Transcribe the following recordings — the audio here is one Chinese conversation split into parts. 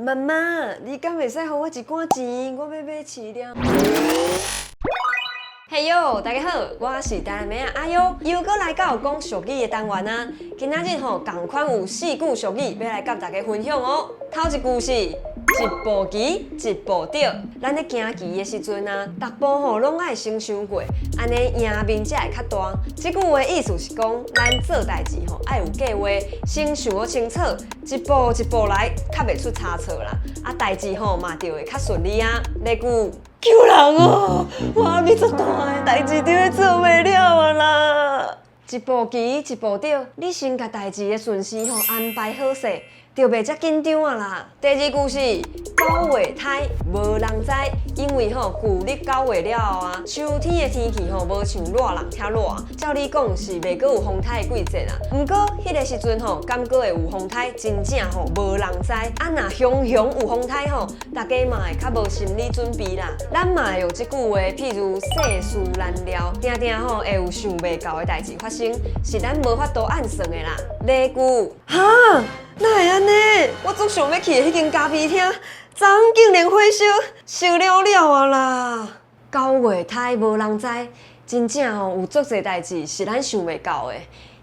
妈妈，你敢袂使给我一罐钱？我要买饲料。嘿哟，大家好，我是台南妹仔阿优，又搁来到讲俗语的单元啊。今仔日吼，同款有4句俗语要来甲大家分享哦。头一句是一步棋，一步着。咱咧行棋的时阵啊，逐步吼拢爱先想过，安尼赢面才会较大。这句话意思是讲，咱做代志吼爱有计划，先想好清楚，一步一步来，较袂出差错啦。啊，代志吼嘛就会较顺利啊。例句。救人哦！我还没做大的代志，就会做袂了啊啦！一步棋，一步着，你先甲代志的顺序吼安排好势，就袂遮紧张啊啦。第二句是九月胎，无人知，因为吼旧历9月了后啊，秋天的天气吼无像热人遐热，照理讲是袂阁有风台的季节啦。毋过迄个时阵吼，敢阁会有风台，真正吼无人知。啊，若雄有风台吼，大家嘛会较无心理准备啦。咱嘛会用即句话，譬如世事难料，定定吼会有想袂到的代志发生，是咱无法度按算的啦。例句，哈，哪会安尼？我足想要去的迄间咖啡厅，昨昏竟然火烧了了啊啦！9月胎无人知，真正吼有足侪代志是咱想袂到的。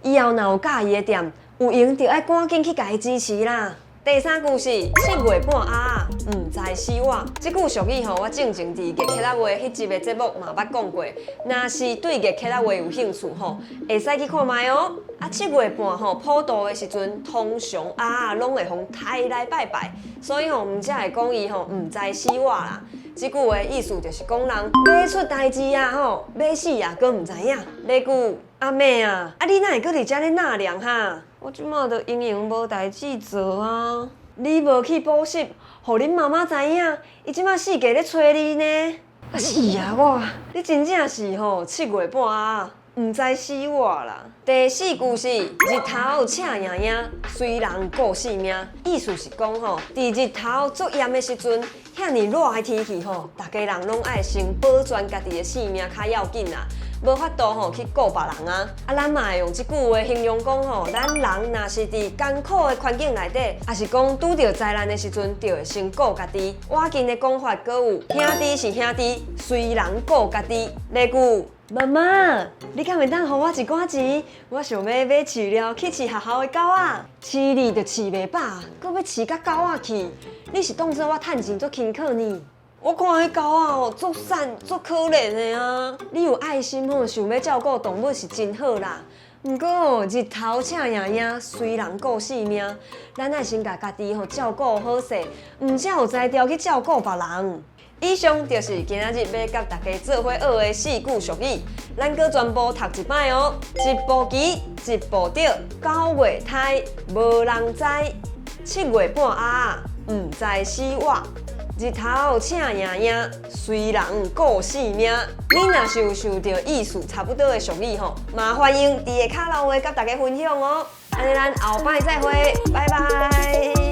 以后若有介意的店，有闲就爱赶紧去甲伊支持啦。第三句是7月半鸭仔，唔知死活。这句俗语吼，我正伫《月客仔话》迄集的节目嘛捌讲过。若是对《月客仔话》有兴趣吼，会使去看卖哦。啊，7月半吼普渡的时阵，通常鸭仔拢会互抬来拜拜，所以吼唔才会讲伊吼唔知死活啦。这句话意思就是讲人要出代志啊吼，要死啊，阁唔知影。例句，阿妹啊，你哪会搁伫遮咧纳凉哈？我即马就营营无代志做啊！你无去补习，互恁妈妈知影，伊即马四界咧找你呢。啊是啊，你真正是吼7月半啊，唔知死我啦。第4句是日头赤影影，虽人顾性命，意思是讲吼，伫日头足炎的时阵，遐尼热的天气吼，大家人拢爱先保全家己的性命较要紧啦。无法度吼去顾别人啊！啊，咱嘛会用即句话形容讲吼，咱人若是伫艰苦的环境内底，也是讲拄着灾难的时阵，就会先顾家己。我近的讲法阁有兄弟是兄弟，虽人顾家己。例句，妈妈，你敢会当互我一寡钱？我想要买饲料去饲学校的狗仔，饲你就饲袂饱，搁要饲甲狗仔去，你是当作我趁钱足辛苦呢？我看迄狗仔哦，足瘦足可怜的啊！你有爱心吼，想要照顾动物是真好啦。不过哦，日头赤影影，虽人顾性命，咱爱先甲家己吼照顾好势，唔才有才调去照顾别人。以上就是今仔日要甲大家做伙学的4句俗语，咱搁全部读一摆哦。一步棋，一步着，9月胎，无人知；7月半鸭仔，唔知死活。日头赤影影，虽人顾性命。你若是有想到意思差不多的俗语吼，嘛欢迎伫下骹留话甲大家分享哦。安尼咱后摆再会，拜拜。